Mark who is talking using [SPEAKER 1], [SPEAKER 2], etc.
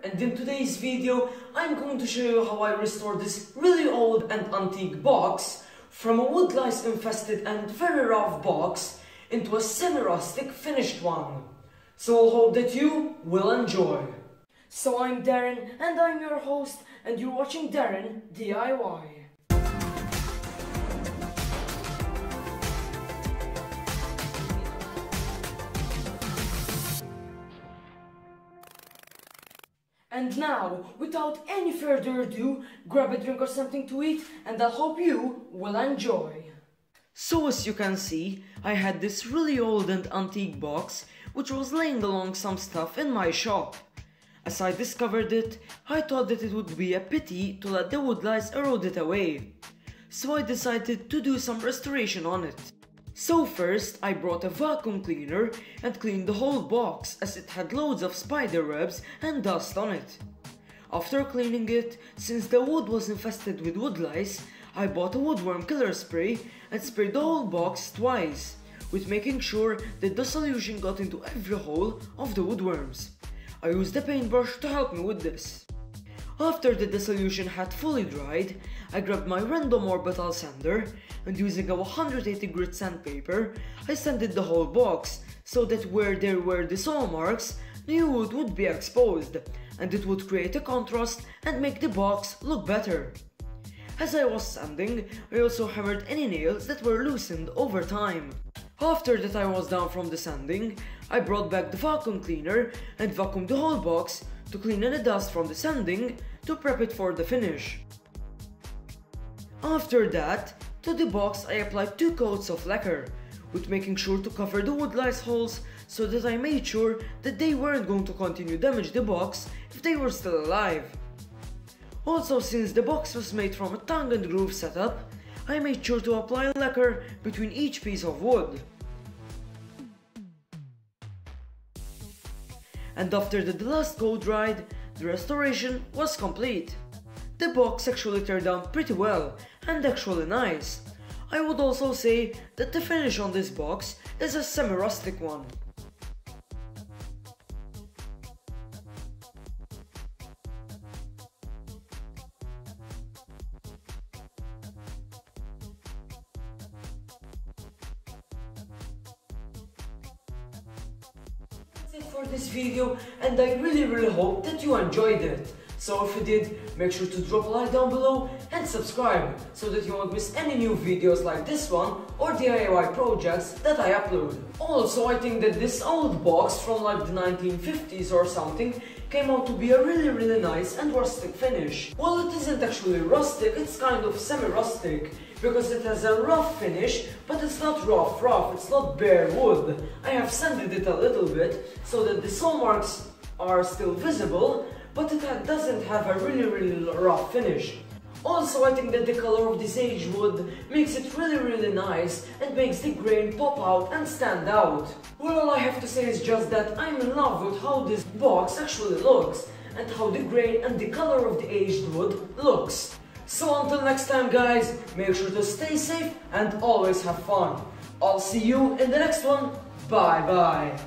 [SPEAKER 1] and in today's video I'm going to show you how I restored this really old and antique box from a wood lice infested and very rough box into a semi-rustic finished one. So I hope that you will enjoy. So I'm Darren and I'm your host and you're watching Darren DIY. And now, without any further ado, grab a drink or something to eat and I hope you will enjoy. So as you can see, I had this really old and antique box which was laying along some stuff in my shop. As I discovered it, I thought that it would be a pity to let the wood lice erode it away. So I decided to do some restoration on it. So first I brought a vacuum cleaner and cleaned the whole box as it had loads of spider webs and dust on it. After cleaning it, since the wood was infested with wood lice, I bought a woodworm killer spray and sprayed the whole box twice, with making sure that the solution got into every hole of the woodworms. I used a paintbrush to help me with this. After the solution had fully dried, I grabbed my random orbital sander and using a 180 grit sandpaper, I sanded the whole box so that where there were the saw marks, new wood would be exposed and it would create a contrast and make the box look better. As I was sanding, I also hammered any nails that were loosened over time. After that I was done from the sanding, I brought back the vacuum cleaner and vacuumed the whole box to clean any dust from the sanding to prep it for the finish. After that, to the box I applied 2 coats of lacquer, with making sure to cover the wood lice holes so that I made sure that they weren't going to continue damage the box if they were still alive. Also, since the box was made from a tongue and groove setup, I made sure to apply lacquer between each piece of wood. And after the last coat dried, the restoration was complete. The box actually turned out pretty well and actually nice. I would also say that the finish on this box is a semi-rustic one. That's it for this video and I really hope that you enjoyed it. So if you did, make sure to drop a like down below and subscribe so that you won't miss any new videos like this one or DIY projects that I upload. Also, I think that this old box from like the 1950s or something came out to be a really nice and rustic finish. Well, it isn't actually rustic, it's kind of semi-rustic because it has a rough finish, but it's not rough, it's not bare wood. I have sanded it a little bit so that the saw marks are still visible, but it doesn't have a really rough finish. Also, I think that the color of this aged wood makes it really nice and makes the grain pop out and stand out. Well, all I have to say is just that I'm in love with how this box actually looks and how the grain and the color of the aged wood looks. So until next time guys, make sure to stay safe and always have fun. I'll see you in the next one. Bye bye.